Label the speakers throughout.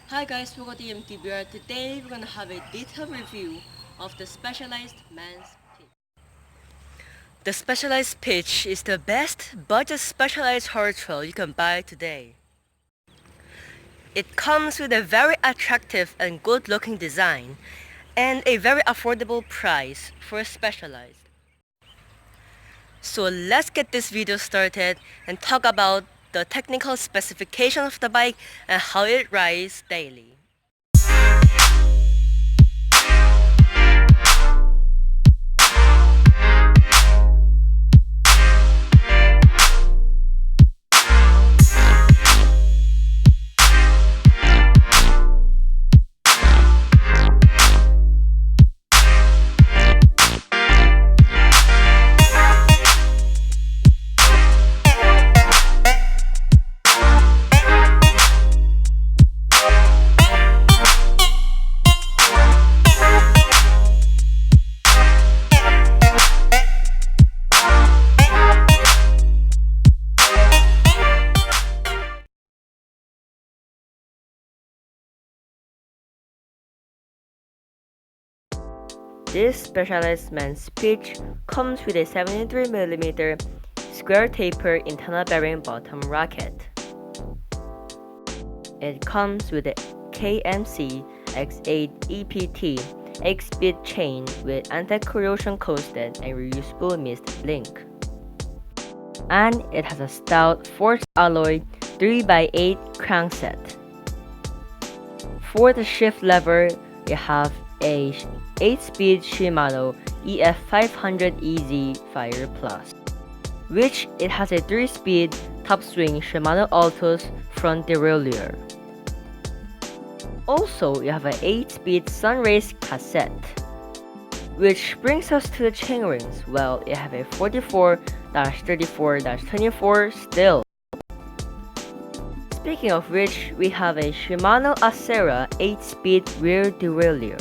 Speaker 1: Hi guys, welcome to MTBR. Today we're gonna have a detailed review of the Specialized Men's Pitch. The Specialized Pitch is the best budget specialized hard trail you can buy today. It comes with a very attractive and good looking design and a very affordable price for Specialized. So let's get this video started and talk about the technical specification of the bike and how it rides daily. This Specialized Men's Pitch comes with a 73mm square taper internal bearing bottom rocket. It comes with a KMC X8 EPT 8-speed chain with anti-corrosion coated and reusable mist link. And it has a stout forged alloy 3x8 crankset. For the shift lever, you have a 8-speed Shimano EF500EZ Fire Plus, which it has a 3-speed top-swing Shimano Altus front derailleur. Also, you have an 8-speed Sunrace cassette, which brings us to the chainrings. Well, you have a 44-34-24 still. Speaking of which, we have a Shimano Acera 8-speed rear derailleur.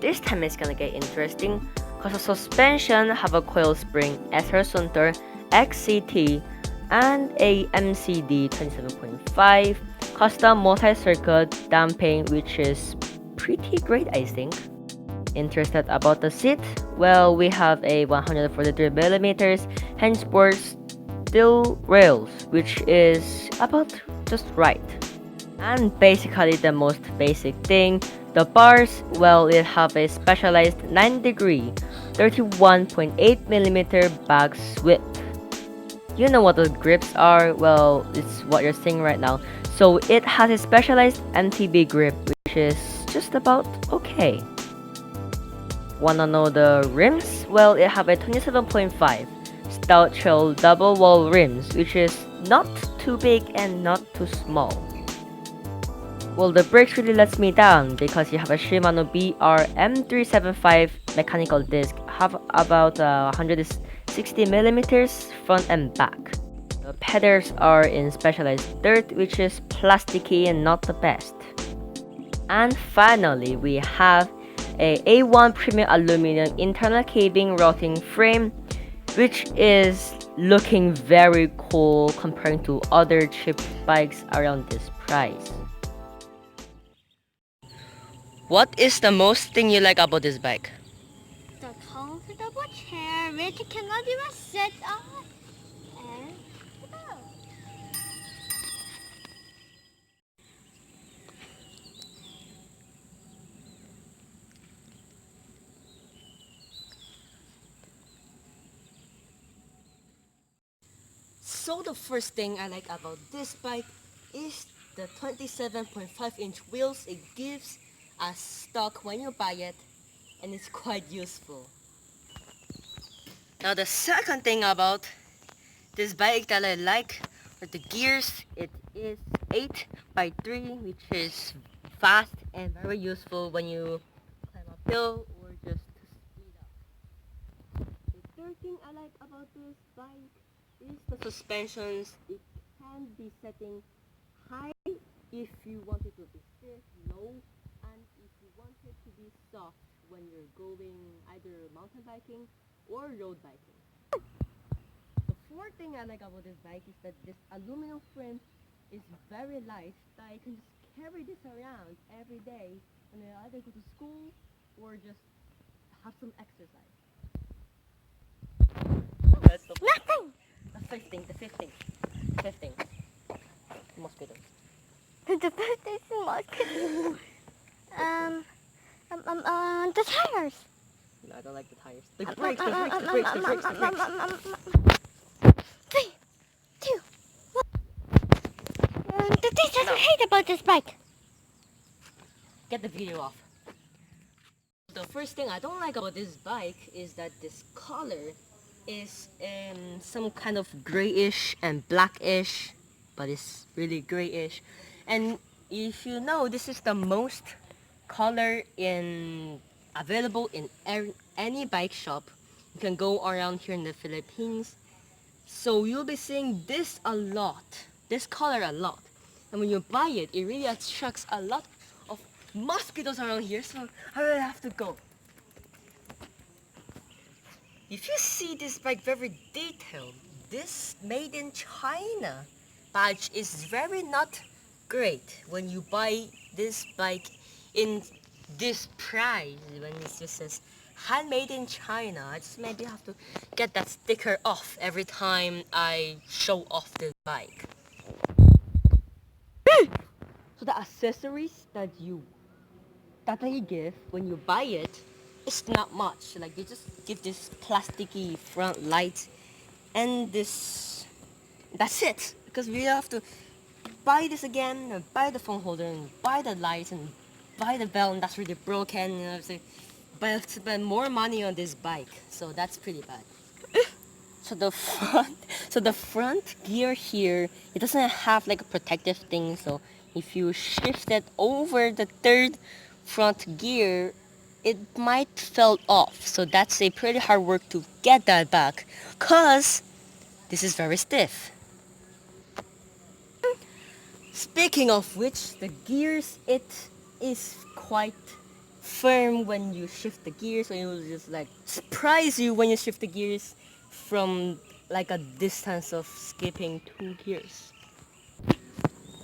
Speaker 1: This time it's gonna get interesting because the suspension have a coil spring SR Sunter XCT and a MCD 27.5 custom multi-circuit damping, which is pretty great, I think. Interested about the seat? Well, we have a 143mm hinge sports steel rails, which is about just right. And basically the most basic thing, the bars, well, it have a specialized 9-degree 31.8mm back sweep. You know what the grips are? Well, it's what you're seeing right now. So it has a specialized MTB grip, which is just about okay. Wanna know the rims? Well, it have a 27.5 stout trail double wall rims, which is not too big and not too small. Well, the brakes really lets me down because you have a Shimano BR M375 mechanical disc, have about 160mm front and back. The pedals are in specialized dirt, which is plasticky and not the best. And finally, we have a A1 premium aluminum internal cabin routing frame, which is looking very cool comparing to other cheap bikes around this price. What is the most thing you like about this bike?
Speaker 2: The comfortable chair which cannot even sit on and go.
Speaker 1: So the first thing I like about this bike is the 27.5-inch wheels it gives as stock when you buy it, and it's quite useful. Now the second thing about this bike that I like are the gears. It is 8x3, which is fast and very useful when you climb uphill or just to speed up. The third thing I like about this bike is the suspensions. It can be setting high if you want it to be stiff, low, and if you want it to be soft when you're going either mountain biking or road biking. The fourth thing I like about this bike is that this aluminum frame is very light that I can just carry this around every day and I either go to school or just have some exercise. That's the
Speaker 2: Nothing.
Speaker 1: fifth thing, the fifth thing. Mosquitoes.
Speaker 2: The birthday mosquito. The tires.
Speaker 1: No, I don't like the tires. The brakes.
Speaker 2: 3, 2, 1. The things that you hate about this bike.
Speaker 1: Get the video off. The first thing I don't like about this bike is that this color is some kind of grayish and blackish, but it's really grayish. And if you know, this is the most color available in any bike shop. You can go around here in the Philippines. So you'll be seeing this a lot, this color a lot. And when you buy it, it really attracts a lot of mosquitoes around here, so I really have to go. If you see this bike very detailed, this made in China badge is very not great when you buy this bike in this price, when it just says handmade in China. I just maybe have to get that sticker off every time I show off this bike. So the accessories that they give when you buy it, it's not much. Like they just give this plasticky front light and this. That's it. Because we have to buy this again, and buy the phone holder, and buy the lights, and buy the bell, and that's really broken. You know, so spend more money on this bike. So that's pretty bad. So the front gear here, it doesn't have like a protective thing. So if you shift it over the third front gear, it might fall off. So that's a pretty hard work to get that back, cause this is very stiff. Speaking of which, the gears, it is quite firm when you shift the gears, so it will just like surprise you when you shift the gears from like a distance of skipping 2 gears.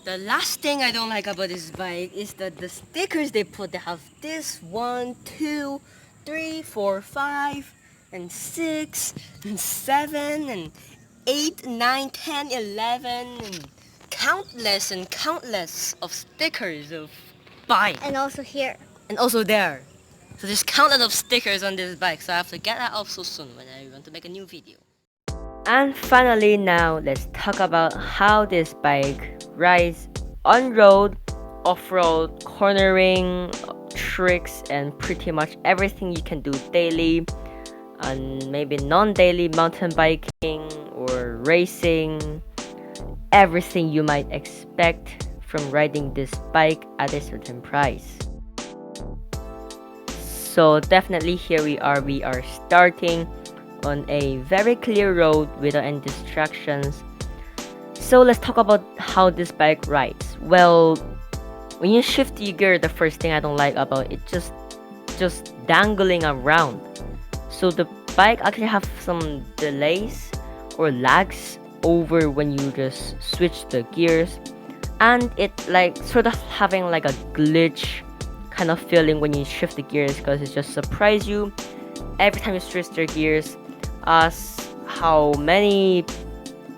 Speaker 1: The last thing I don't like about this bike is that the stickers they put, they have this 1, 2, 3, 4, 5, and 6, and 7, and 8, 9, 10, 11, and countless of stickers of bike.
Speaker 2: And also here.
Speaker 1: And also there. So there's countless of stickers on this bike, so I have to get that off so soon when I want to make a new video. And finally, now let's talk about how this bike rides on road, off-road, cornering, tricks, and pretty much everything you can do daily, and maybe non-daily mountain biking or racing, everything you might expect from riding this bike at a certain price. So definitely here we are starting on a very clear road without any distractions. So let's talk about how this bike rides. Well, when you shift the gear, the first thing I don't like about it, just dangling around. So the bike actually have some delays or lags over when you just switch the gears, and it like sort of having like a glitch kind of feeling when you shift the gears, because it just surprise you every time you switch their gears. As how many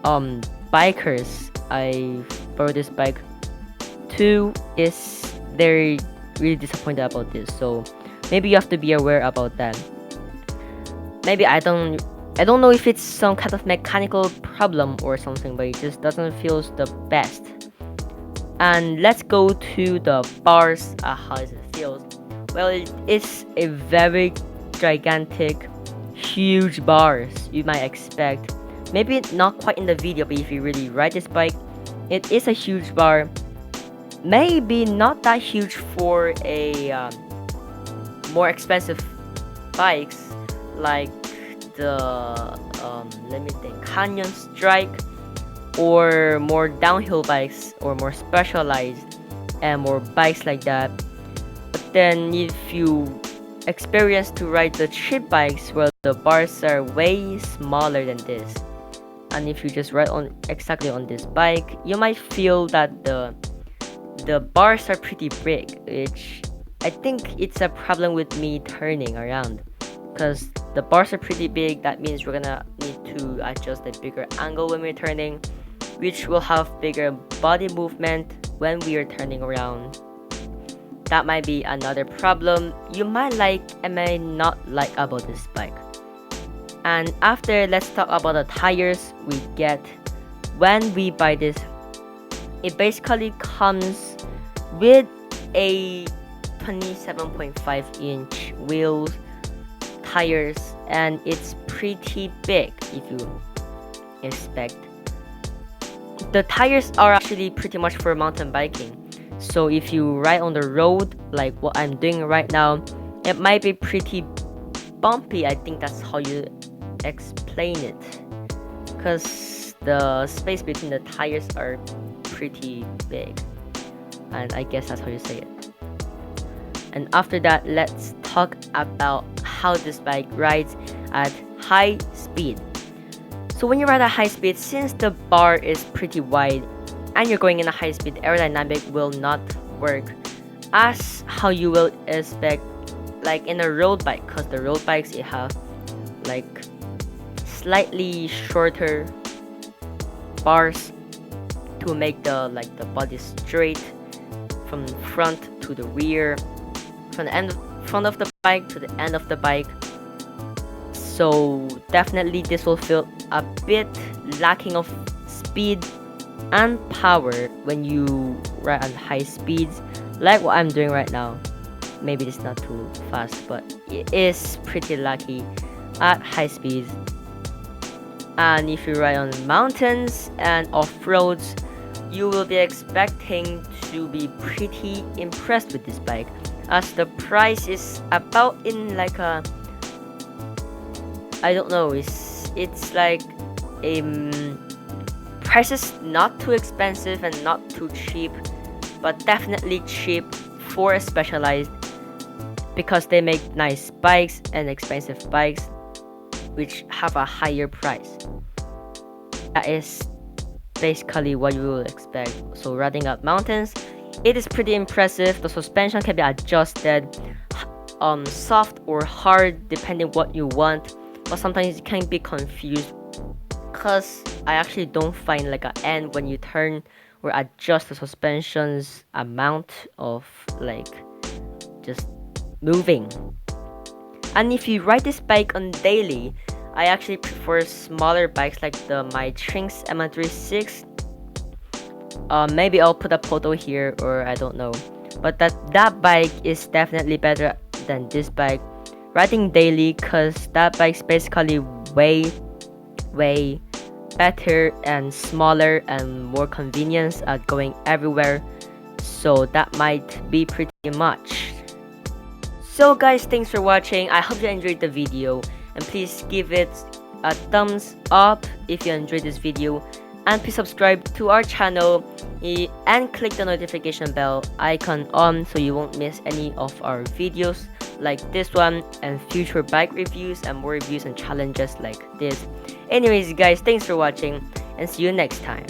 Speaker 1: bikers I borrowed this bike to, is they're really disappointed about this. So maybe you have to be aware about that. Maybe I don't know if it's some kind of mechanical problem or something, but it just doesn't feel the best. And let's go to the bars. How does it feel? Well, it is a very gigantic, huge bars you might expect. Maybe not quite in the video, but if you really ride this bike, it is a huge bar. Maybe not that huge for a more expensive bikes like the let me think, Canyon Strike, or more downhill bikes, or more specialized and more bikes like that. But then if you experience to ride the cheap bikes, well, the bars are way smaller than this. and if you just ride on exactly on this bike, you might feel that the bars are pretty big, which I think it's a problem with me turning around, because the bars are pretty big. That means we're gonna need to adjust a bigger angle when we're turning, which will have bigger body movement when we are turning around. That might be another problem you might like and may not like about this bike. And after, let's talk about the tires we get when we buy this. It basically comes with a 27.5 inch wheels, tires, and it's pretty big if you expect. The tires are actually pretty much for mountain biking, so if you ride on the road like what I'm doing right now, it might be pretty bumpy. I think that's how you explain it, because the space between the tires are pretty big, and I guess that's how you say it. And after that, let's talk about how this bike rides at high speed. So when you ride at high speed, since the bar is pretty wide and you're going in a high speed, aerodynamic will not work as how you will expect like in a road bike, because the road bikes, it have like slightly shorter bars to make the body straight from front to the rear, from the front of the bike to the end of the bike. So definitely this will feel a bit lacking of speed and power when you ride at high speeds like what I'm doing right now. Maybe it's not too fast, but it is pretty lucky at high speeds. And if you ride on mountains and off-roads, you will be expecting to be pretty impressed with this bike, as the price is about in like a, I don't know, it's like a price is not too expensive and not too cheap, but definitely cheap for a Specialized, because they make nice bikes and expensive bikes which have a higher price. That is basically what you will expect. So riding up mountains, it is pretty impressive. The suspension can be adjusted soft or hard depending what you want, but sometimes you can be confused, because I actually don't find like an end when you turn or adjust the suspension's amount of like just moving. And if you ride this bike on daily, I actually prefer smaller bikes like the my Trinx M36. Maybe I'll put a photo here, or I don't know, but that bike is definitely better than this bike riding daily, because that bike's basically way better and smaller and more convenience at going everywhere. So that might be pretty much. So guys, thanks for watching. I hope you enjoyed the video, and please give it a thumbs up if you enjoyed this video, and please subscribe to our channel and click the notification bell icon on so you won't miss any of our videos like this one and future bike reviews and more reviews and challenges like this. Anyways guys, thanks for watching and see you next time.